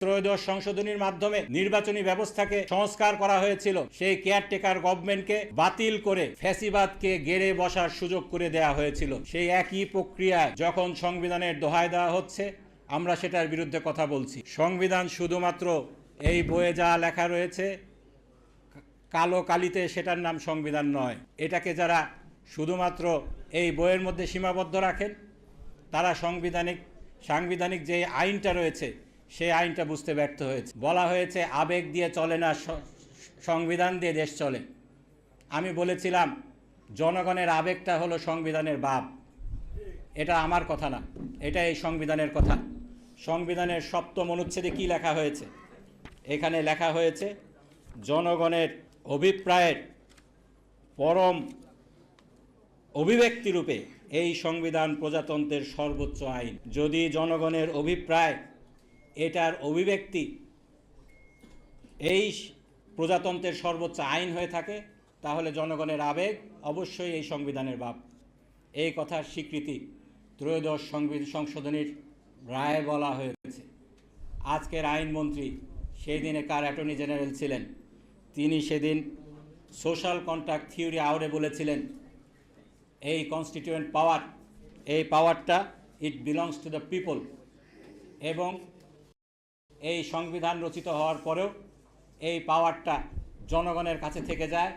ত্রয়োদশ সংশোধনীর মাধ্যমে নির্বাচনী ব্যবস্থাকে সংস্কার করা হয়েছিল, সেই কেয়ারটেকার গভর্নমেন্টকে বাতিল করে ফ্যাসিবাদকে গেড়ে বসার সুযোগ করে দেয়া হয়েছিল। সেই একই প্রক্রিয়ায় যখন সংবিধানের দোহাই দেওয়া হচ্ছে, আমরা সেটার বিরুদ্ধে কথা বলছি। সংবিধান শুধুমাত্র এই বইয়ে যা লেখা রয়েছে কালো কালিতে, সেটার নাম সংবিধান নয়। এটাকে যারা শুধুমাত্র এই বইয়ের মধ্যে সীমাবদ্ধ রাখেন, তারা সাংবিধানিক যে আইনটা রয়েছে সেই আইনটা বুঝতে ব্যর্থ হয়েছে। বলা হয়েছে আবেগ দিয়ে চলে না, সংবিধান দিয়ে দেশ চলে। আমি বলেছিলাম জনগণের আবেগটা হলো সংবিধানের বাপ। এটা আমার কথা না, এটা এই সংবিধানের কথা। সংবিধানের 7ম অনুচ্ছেদে কি লেখা হয়েছে? এখানে লেখা হয়েছে জনগণের অভিপ্রায়ের পরম অভিব্যক্তিরূপে এই সংবিধান প্রজাতন্ত্রের সর্বোচ্চ আইন। যদি জনগণের অভিপ্রায় এটার অভিব্যক্তি এই প্রজাতন্ত্রের সর্বোচ্চ আইন হয়ে থাকে, তাহলে জনগণের আবেগ অবশ্যই এই সংবিধানের বাপ। এই কথার স্বীকৃতি ত্রয়োদশ সংশোধনীর রায়ে বলা হয়েছে। আজকের আইনমন্ত্রী সেই দিনে কার অ্যাটর্নি জেনারেল ছিলেন, তিনি সেদিন সোশ্যাল কন্ট্রাক্ট থিওরি আউড়ে বলেছিলেন এই কনস্টিটিউয়েন্ট পাওয়ার, এই পাওয়ারটা ইট বিলংস টু দ্য পিপল। এবং এই সংবিধান রচিত হওয়ার পরেও এই পাওয়ারটা জনগণের কাছে থেকে যায়।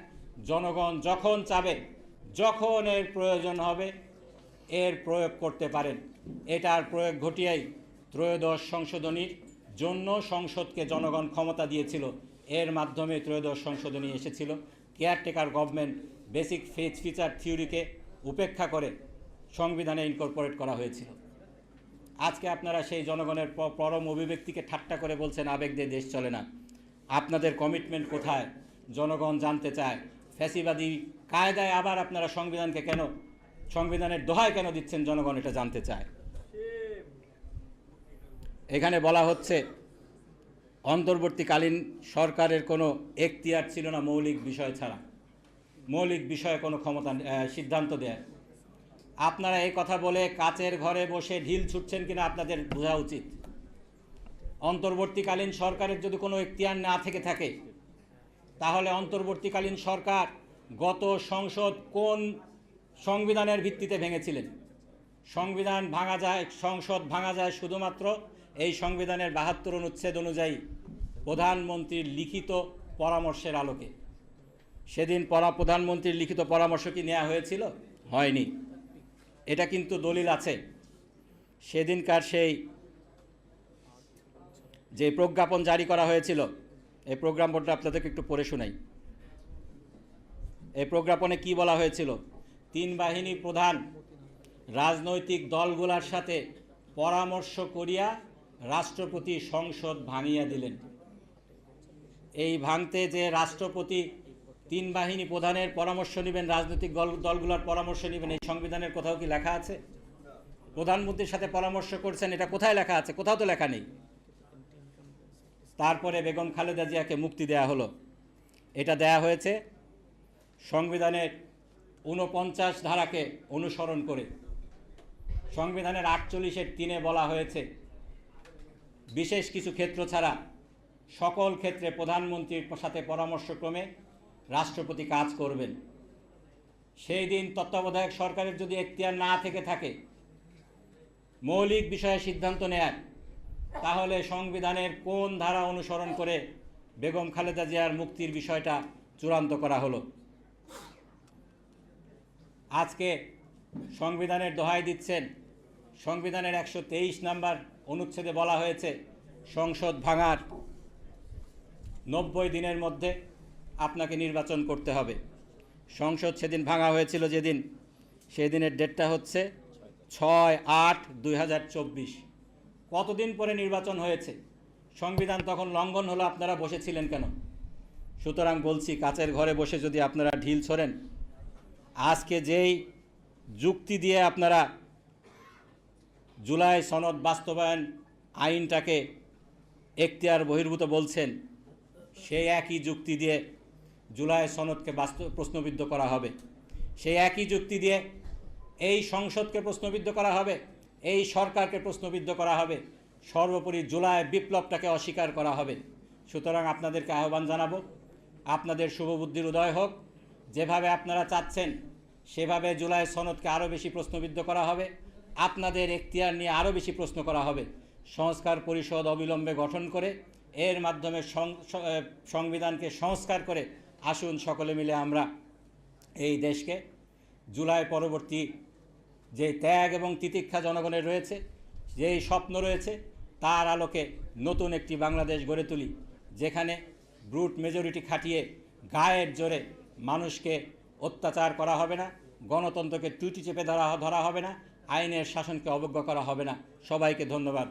জনগণ যখন চাবে, যখন এর প্রয়োজন হবে, এর প্রয়োগ করতে পারেন। এটার প্রয়োগ ঘটিয়েই ত্রয়োদশ সংশোধনীর জন্য সংসদকে জনগণ ক্ষমতা দিয়েছিল। এর মাধ্যমে ত্রয়োদশ সংশোধনী এসেছিল। কেয়ারটেকার গভর্নমেন্ট বেসিক ফিচার থিওরিকে উপেক্ষা করে সংবিধানে ইনকর্পোরেট করা হয়েছিল। আজকে আপনারা সেই জনগণের পরম অভিব্যক্তিকে ঠাট্টা করে বলছেন আবেগ দিয়ে দেশ চলে না। আপনাদের কমিটমেন্ট কোথায় জনগণ জানতে চায়। ফ্যাসিবাদী কায়দায় আবার আপনারা সংবিধানের দোহাই কেন দিচ্ছেন, জনগণ এটা জানতে চায়। এখানে বলা হচ্ছে অন্তর্বর্তীকালীন সরকারের কোনো এখতিয়ার ছিল না মৌলিক বিষয় ছাড়া, মৌলিক বিষয়ে কোনো ক্ষমতা সিদ্ধান্ত দেয়। আপনারা এই কথা বলে কাচের ঘরে বসে ঢিল ছুটছেন কিনা আপনাদের বোঝা উচিত। অন্তর্বর্তীকালীন সরকারের যদি কোনো এখতিয়ার না থেকে থাকে, তাহলে অন্তর্বর্তীকালীন সরকার গত সংসদ কোন সংবিধানের ভিত্তিতে ভেঙেছিলেন? সংসদ ভাঙা যায় শুধুমাত্র এই সংবিধানের 72 অনুচ্ছেদ অনুযায়ী প্রধানমন্ত্রীর লিখিত পরামর্শের আলোকে। সেদিন প্রধানমন্ত্রীর লিখিত পরামর্শ কি নেওয়া হয়েছিল? হয়নি। এটা কিন্তু দলিল আছে। সেদিনকার সেই যে প্রজ্ঞাপন জারি করা হয়েছিল, এই প্রজ্ঞাপনটা আপনাদেরকে একটু পড়ে শোনাই। এই প্রজ্ঞাপনে কি বলা হয়েছিল? 3 বাহিনী প্রধান রাজনৈতিক দলগুলোর সাথে পরামর্শ করিয়া রাষ্ট্রপতি সংসদ ভাঙিয়া দিলেন। এই ভাঙতে যে রাষ্ট্রপতি 3 বাহিনী প্রধানের পরামর্শ নেবেন, রাজনৈতিক দলগুলোর পরামর্শ নেবেন, এই সংবিধানের কোথাও কি লেখা আছে? প্রধানমন্ত্রীর সাথে পরামর্শ করছেন, এটা কোথায় লেখা আছে? কোথাও তো লেখা নেই। তারপরে বেগম খালেদা জিয়াকে মুক্তি দেয়া হলো। এটা দেয়া হয়েছে সংবিধানের 49 ধারাকে অনুসরণ করে। সংবিধানের 48-এর 3-এ বলা হয়েছে বিশেষ কিছু ক্ষেত্র ছাড়া সকল ক্ষেত্রে প্রধানমন্ত্রীর সাথে পরামর্শক্রমে রাষ্ট্রপতি কাজ করবেন। সেই দিন তত্ত্বাবধায়ক সরকারের যদি এখতিয়ার না থেকে থাকে মৌলিক বিষয়ে সিদ্ধান্ত নেয়ার, তাহলে সংবিধানের কোন ধারা অনুসরণ করে বেগম খালেদা জিয়ার মুক্তির বিষয়টা চূড়ান্ত করা হলো? আজকে সংবিধানের দোহাই দিচ্ছেন। সংবিধানের 123 নম্বর অনুচ্ছেদে বলা হয়েছে সংসদ ভাঙার 90 দিনের মধ্যে আপনাকে নির্বাচন করতে হবে। সংসদ সেদিন ভাঙা হয়েছিল যেদিন, সেদিনের ডেটটা হচ্ছে 6/8/2024। কতদিন পরে নির্বাচন হয়েছে? সংবিধান তখন লঙ্ঘন হলো, আপনারা বসেছিলেন কেন? সুতরাং বলছি, কাচের ঘরে বসে যদি আপনারা ঢিল ছোড়েন, আজকে যেই যুক্তি দিয়ে আপনারা জুলাই সনদ বাস্তবায়ন আইনটাকে এখতিয়ার বহির্ভূত বলছেন, সেই একই যুক্তি দিয়ে জুলাই সনদকে প্রশ্নবিদ্ধ করা হবে। সেই একই যুক্তি দিয়ে এই সংসদকে প্রশ্নবিদ্ধ করা হবে, এই সরকারকে প্রশ্নবিদ্ধ করা হবে। সর্বোপরি জুলাই বিপ্লবটাকে অস্বীকার করা হবে। সুতরাং আপনাদেরকে আহ্বান জানাবো, আপনাদের শুভবুদ্ধির উদয় হোক। যেভাবে আপনারা চাচ্ছেন সেভাবে জুলাই সনদকে আরও বেশি প্রশ্নবিদ্ধ করা হবে, আপনাদের এখতিয়ার নিয়ে আরও বেশি প্রশ্ন করা হবে। সংস্কার পরিষদ অবিলম্বে গঠন করে এর মাধ্যমে সংবিধানকে সংস্কার করে আসুন সকলে মিলে আমরা এই দেশকে জুলাই পরবর্তী যে ত্যাগ এবং তিতিক্ষা জনগণের রয়েছে, যেই স্বপ্ন রয়েছে, তার আলোকে নতুন একটি বাংলাদেশ গড়ে তুলি, যেখানে ব্রুট মেজরিটি খাটিয়ে গায়ের জোরে মানুষকে অত্যাচার করা হবে না, গণতন্ত্রকে টুটি চেপে ধরা হবে না, আইনের শাসনকে অবজ্ঞা করা হবে না। সবাইকে ধন্যবাদ।